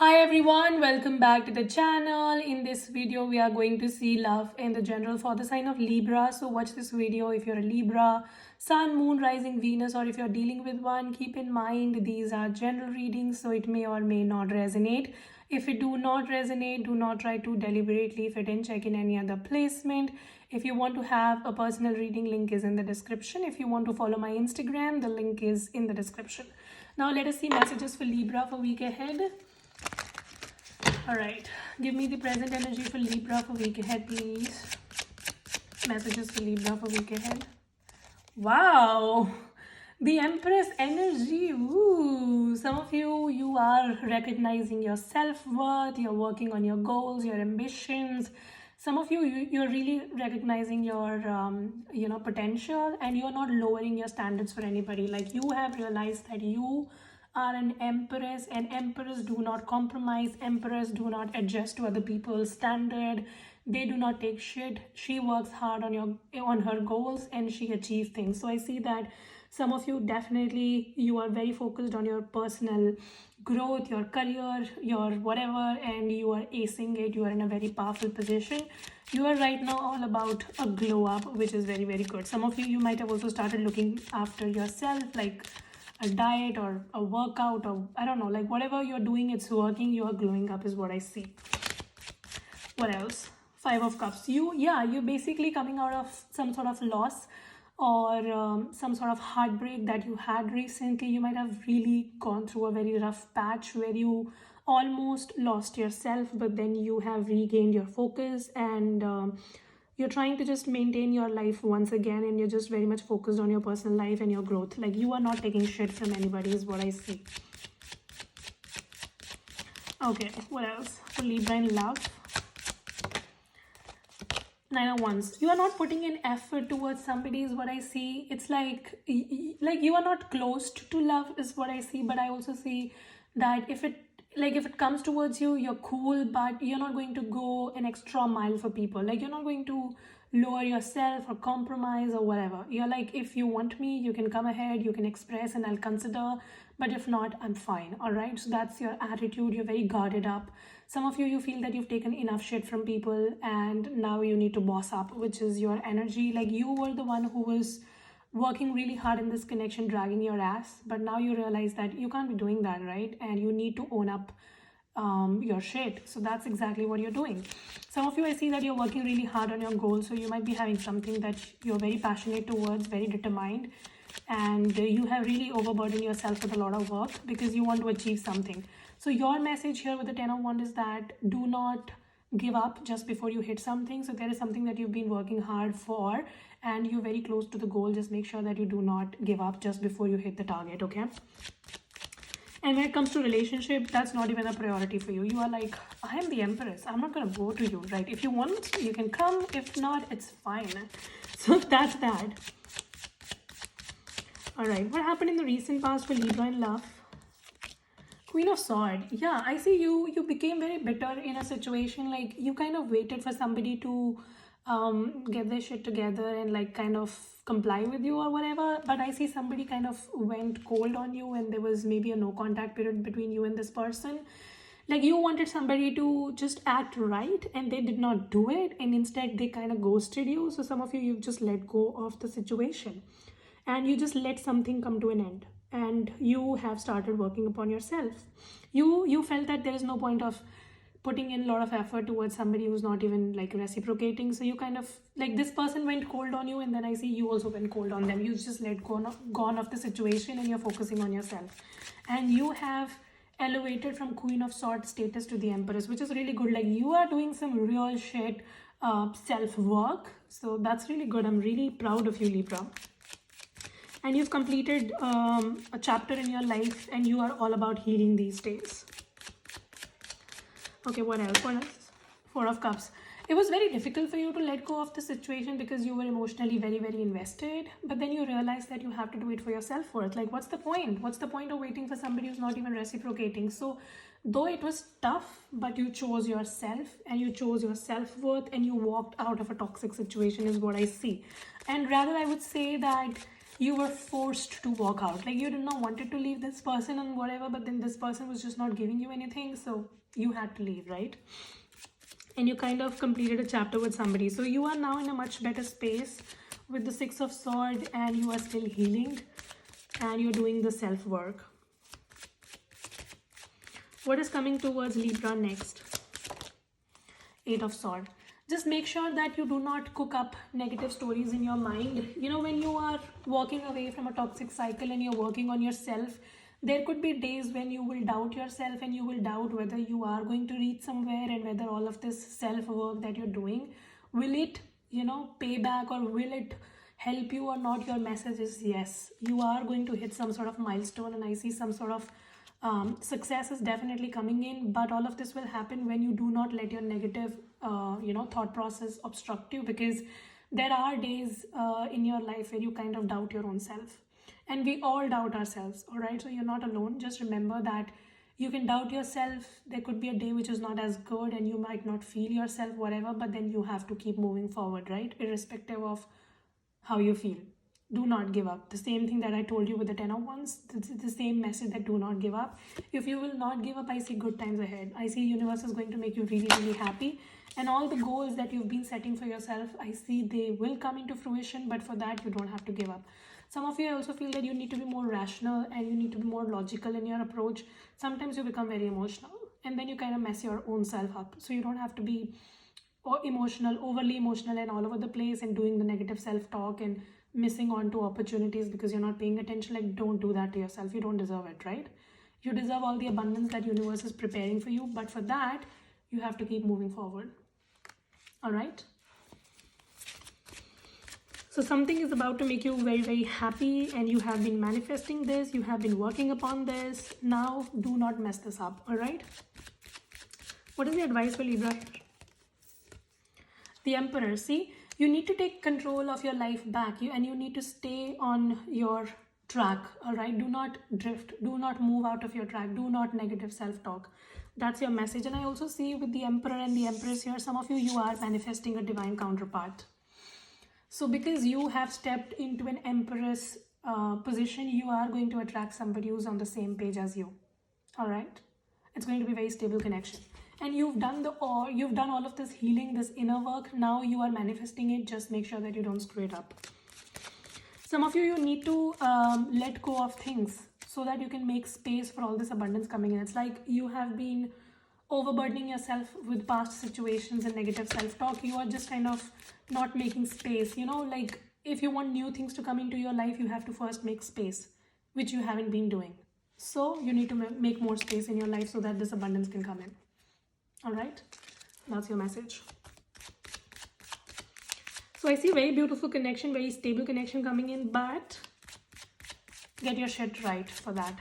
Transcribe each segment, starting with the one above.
Hi everyone, welcome back to the channel. In this video, we are going to see love in the general for the sign of Libra. So watch this video if you're a Libra, Sun, Moon, Rising, Venus, or if you're dealing with one. Keep in mind these are general readings, so it may or may not resonate. If it do not resonate, do not try to deliberately fit in, check in any other placement. If you want to have a personal reading, link is in the description. If you want to follow my Instagram, the link is in the description. Now let us see messages for Libra for week ahead. All right, give me the present energy for Libra for week ahead, please. Messages for Libra for week ahead. Wow, the Empress energy. Ooh, some of you are recognizing your self-worth. You're working on your goals, your ambitions. Some of you're really recognizing your potential, and you're not lowering your standards for anybody. Like, you have realized that you are an empress, and emperors do not compromise. Emperors do not adjust to other people's standard. They do not take shit. She works hard on her goals, and she achieves things. So I see that some of you, definitely you are very focused on your personal growth, your career, your whatever, and you are acing it. You are in a very powerful position. You are right now all about a glow up, which is very, very good. Some of you might have also started looking after yourself, like a diet or a workout, or I don't know, like whatever you're doing, it's working. You are glowing up is what I see. What else? Five of Cups. You're basically coming out of some sort of loss, or some sort of heartbreak that you had recently. You might have really gone through a very rough patch where you almost lost yourself, but then you have regained your focus, and you're trying to just maintain your life once again, and you're just very much focused on your personal life and your growth. Like, you are not taking shit from anybody is what I see. Okay, what else? For Libra in love. Nine of Wands. You are not putting in effort towards somebody is what I see. It's like you are not close to love is what I see. But I also see that if it comes towards you, you're cool, but you're not going to go an extra mile for people. Like, you're not going to lower yourself or compromise or whatever. You're like, if you want me, you can come ahead, you can express, and I'll consider. But if not, I'm fine. All right, so that's your attitude. You're very guarded up. Some of you feel that you've taken enough shit from people, and now you need to boss up, which is your energy. Like, you were the one who was working really hard in this connection, dragging your ass, but now you realize that you can't be doing that, right? And you need to own up your shit. So that's exactly what you're doing. Some of you, I see that you're working really hard on your goals. So you might be having something that you're very passionate towards, very determined, and you have really overburdened yourself with a lot of work because you want to achieve something. So your message here with the 10 of Wands is that do not give up just before you hit something. So there is something that you've been working hard for, and you're very close to the goal. Just make sure that you do not give up just before you hit the target, okay? And when it comes to relationship, that's not even a priority for you. You are like, I am the Empress. I'm not going to go to you, right? If you want, you can come. If not, it's fine. So that's that. All right. What happened in the recent past for Libra in love? Queen of Sword. Yeah, I see you became very bitter in a situation. Like, you kind of waited for somebody to get their shit together and like kind of comply with you or whatever, but I see somebody kind of went cold on you, and there was maybe a no contact period between you and this person. Like, you wanted somebody to just act right, and they did not do it, and instead they kind of ghosted you. So some of you've just let go of the situation, and you just let something come to an end, and you have started working upon yourself. You felt that there is no point of putting in a lot of effort towards somebody who's not even like reciprocating. So you kind of, like, this person went cold on you, and then I see you also went cold on them. You just let gone of the situation, and you're focusing on yourself, and you have elevated from Queen of Swords status to the Empress, which is really good. Like, you are doing some real shit self work, so that's really good. I'm really proud of you, Libra. And you've completed a chapter in your life, and you are all about healing these days. Okay, what else? What else? Four of Cups. It was very difficult for you to let go of the situation because you were emotionally very, very invested. But then you realize that you have to do it for your self-worth. Like, what's the point? What's the point of waiting for somebody who's not even reciprocating? So, though it was tough, but you chose yourself, and you chose your self-worth, and you walked out of a toxic situation is what I see. And rather, I would say that you were forced to walk out. Like you did not wanted to leave this person and whatever, but then this person was just not giving you anything, so you had to leave, right? And you kind of completed a chapter with somebody. So you are now in a much better space with the Six of Swords, and you are still healing and you're doing the self-work. What is coming towards Libra next? Eight of Swords. Just make sure that you do not cook up negative stories in your mind. You know, when you are walking away from a toxic cycle and you're working on yourself, there could be days when you will doubt yourself and you will doubt whether you are going to reach somewhere, and whether all of this self-work that you're doing, will it, you know, pay back, or will it help you or not. Your message is yes, you are going to hit some sort of milestone, and I see some sort of success is definitely coming in, but all of this will happen when you do not let your negative thought process obstruct you, because there are days in your life where you kind of doubt your own self, and we all doubt ourselves. All right, so you're not alone. Just remember that you can doubt yourself. There could be a day which is not as good and you might not feel yourself, whatever, but then you have to keep moving forward, right? Irrespective of how you feel. Do not give up. The same thing that I told you with the 10 of Wands, the same message, that do not give up. If you will not give up, I see good times ahead. I see universe is going to make you really, really happy. And all the goals that you've been setting for yourself, I see they will come into fruition, but for that, you don't have to give up. Some of you, I also feel that you need to be more rational and you need to be more logical in your approach. Sometimes you become very emotional and then you kind of mess your own self up. So you don't have to be overly emotional and all over the place and doing the negative self-talk and missing on to opportunities because you're not paying attention. Like, don't do that to yourself. You don't deserve it, right? You deserve all the abundance that universe is preparing for you, but for that you have to keep moving forward. All right, so something is about to make you very, very happy, and you have been manifesting this, you have been working upon this. Now do not mess this up. All right, what is the advice for Libra here? The Emperor. See, you need to take control of your life back, and you need to stay on your track. All right, do not drift, do not move out of your track, do not negative self-talk. That's your message. And I also see with the Emperor and the Empress here, some of you are manifesting a divine counterpart. So because you have stepped into an Empress position, you are going to attract somebody who's on the same page as you. All right, it's going to be a very stable connection. And you've done all of this healing, this inner work. Now you are manifesting it. Just make sure that you don't screw it up. Some of you need to let go of things so that you can make space for all this abundance coming in. It's like you have been overburdening yourself with past situations and negative self-talk. You are just kind of not making space. You know, like if you want new things to come into your life, you have to first make space, which you haven't been doing. So you need to make more space in your life so that this abundance can come in. All right, that's your message. So I see very beautiful connection, very stable connection coming in, but get your shit right for that.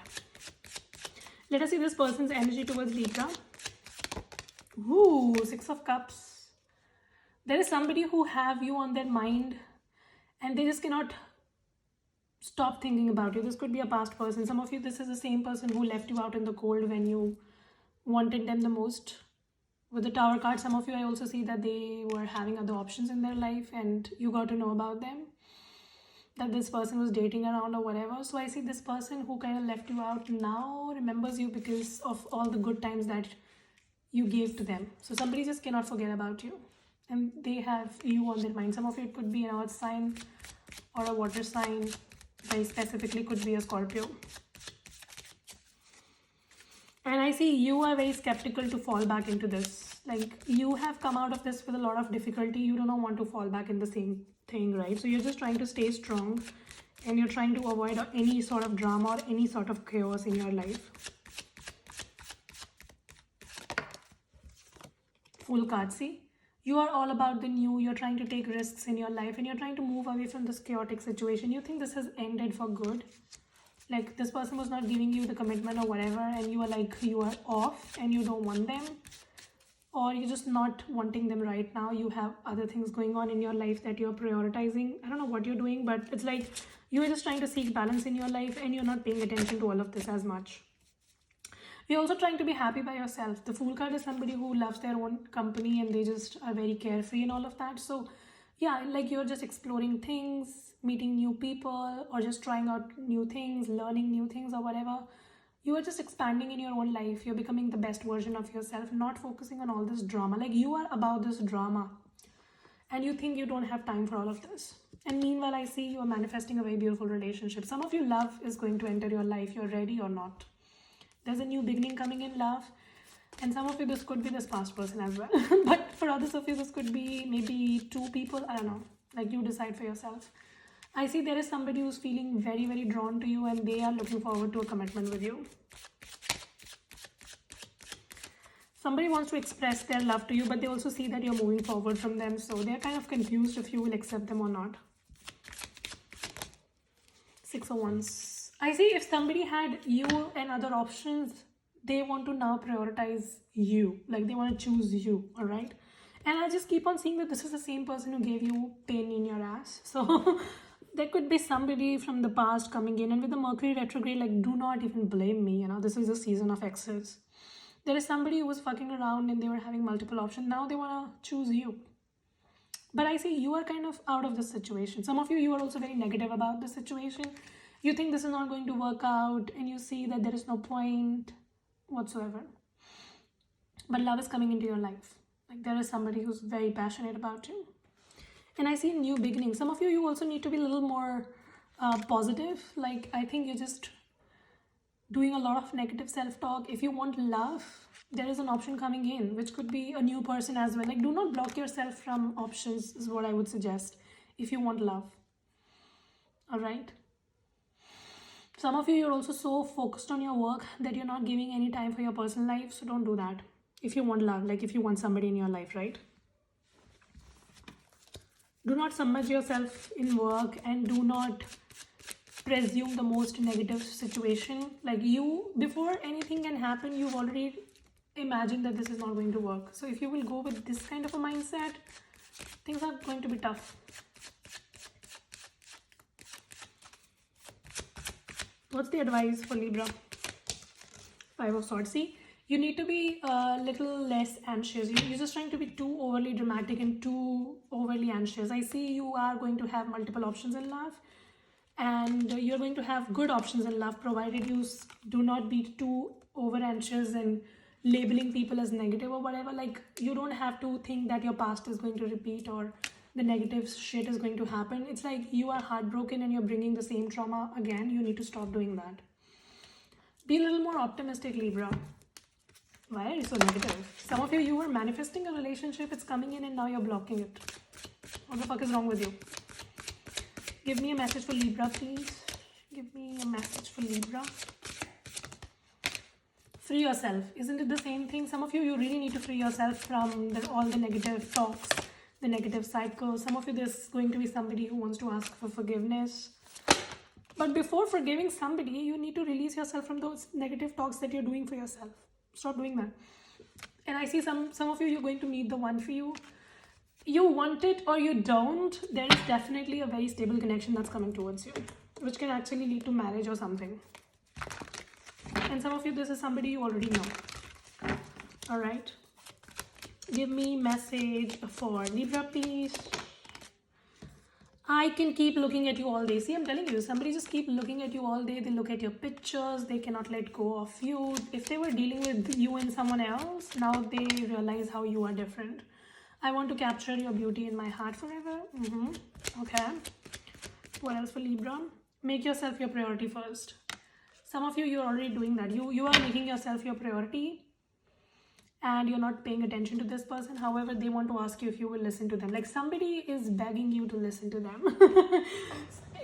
Let us see this person's energy towards Libra. Ooh, Six of Cups. There is somebody who have you on their mind and they just cannot stop thinking about you. This could be a past person. Some of you, this is the same person who left you out in the cold when you wanted them the most. With the Tower card, some of you, I also see that they were having other options in their life and you got to know about them, that this person was dating around or whatever. So I see this person who kind of left you out now remembers you because of all the good times that you gave to them. So somebody just cannot forget about you and they have you on their mind. Some of you, it could be an earth sign or a water sign. Very specifically could be a Scorpio. And I see you are very skeptical to fall back into this. Like you have come out of this with a lot of difficulty. You do not want to fall back in the same thing, right? So you're just trying to stay strong and you're trying to avoid any sort of drama or any sort of chaos in your life. Full card, see? You are all about the new. You're trying to take risks in your life and you're trying to move away from this chaotic situation. You think this has ended for good. Like this person was not giving you the commitment or whatever and you are like, you are off and you don't want them, or you're just not wanting them right now. You have other things going on in your life that you're prioritizing. I don't know what you're doing, but it's like you're just trying to seek balance in your life and you're not paying attention to all of this as much. You're also trying to be happy by yourself. The Fool card is somebody who loves their own company and they just are very carefree and all of that. So yeah, like you're just exploring things meeting new people or just trying out new things, learning new things or whatever. You are just expanding in your own life. You're becoming the best version of yourself, not focusing on all this drama. Like, you are about this drama and you think you don't have time for all of this. And meanwhile, I see you are manifesting a very beautiful relationship. Some of you, love is going to enter your life. You're ready or not. There's a new beginning coming in love. And some of you, this could be this past person as well. But for others of you, this could be maybe two people. I don't know. Like, you decide for yourself. I see there is somebody who's feeling very, very drawn to you and they are looking forward to a commitment with you. Somebody wants to express their love to you, but they also see that you're moving forward from them. So they're kind of confused if you will accept them or not. 6 of Wands. I see if somebody had you and other options, they want to now prioritize you. Like, they want to choose you, all right? And I just keep on seeing that this is the same person who gave you pain in your ass. So there could be somebody from the past coming in. And with the Mercury retrograde, like, do not even blame me. You know, this is a season of exes. There is somebody who was fucking around and they were having multiple options. Now they want to choose you. But I see you are kind of out of this situation. Some of you, you are also very negative about the situation. You think this is not going to work out and you see that there is no point whatsoever. But love is coming into your life. Like, there is somebody who's very passionate about you. And I see new beginnings. Some of you, you also need to be a little more positive. Like, I think you're just doing a lot of negative self-talk. If you want love, there is an option coming in, which could be a new person as well. Like, do not block yourself from options is what I would suggest if you want love. All right. Some of you, you're also so focused on your work that you're not giving any time for your personal life. So don't do that. If you want love, like if you want somebody in your life, right? Do not submerge yourself in work and do not presume the most negative situation. Like, you, before anything can happen, you've already imagined that this is not going to work. So if you will go with this kind of a mindset, things are going to be tough. What's the advice for Libra? 5 of Swords. See, you need to be a little less anxious. You're just trying to be too overly dramatic and too overly anxious. I see you are going to have multiple options in love. And you're going to have good options in love, provided you do not be too over anxious and labeling people as negative or whatever. Like, you don't have to think that your past is going to repeat or the negative shit is going to happen. It's like you are heartbroken and you're bringing the same trauma again. You need to stop doing that. Be a little more optimistic, Libra. Why are you so negative? Some of you, you were manifesting a relationship, it's coming in and now you're blocking it. What the fuck is wrong with you? Give me a message for Libra, please. Give me a message for Libra. Free yourself. Isn't it the same thing? Some of you, you really need to free yourself from all the negative talks, the negative cycles. Some of you, there's going to be somebody who wants to ask for forgiveness. But before forgiving somebody, you need to release yourself from those negative talks that you're doing for yourself. Stop doing that. And I see some of you, you're going to meet the one for you. You want it or you don't, there is definitely a very stable connection that's coming towards you, which can actually lead to marriage or something. And some of you, this is somebody you already know. All right. Give me message for Libra, please. I can keep looking at you all day. See, I'm telling you, somebody just keep looking at you all day. They look at your pictures. They cannot let go of you. If they were dealing with you and someone else, now they realize how you are different. I want to capture your beauty in my heart forever. Okay. What else for Libra? Make yourself your priority first. Some of you, you're already doing that. You are making yourself your priority and you're not paying attention to this person. However, they want to ask you if you will listen to them. Like, somebody is begging you to listen to them.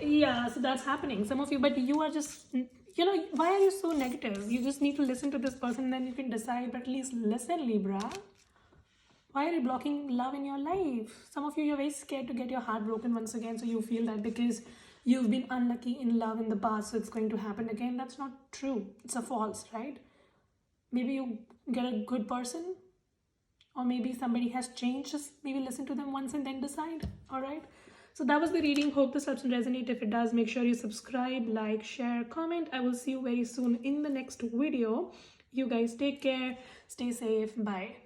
Yeah, so that's happening. Some of you, but you are just, you know, why are you so negative? You just need to listen to this person, then you can decide, but at least listen, Libra. Why are you blocking love in your life? Some of you, you're very scared to get your heart broken once again. So you feel that because you've been unlucky in love in the past, so it's going to happen again. That's not true. It's a false, right? Maybe you get a good person, or maybe somebody has changed. Just maybe listen to them once and then decide. All right. So that was the reading. Hope this helps and resonate. If it does, make sure you subscribe, like, share, comment. I will see you very soon in the next video. You guys take care. Stay safe. Bye.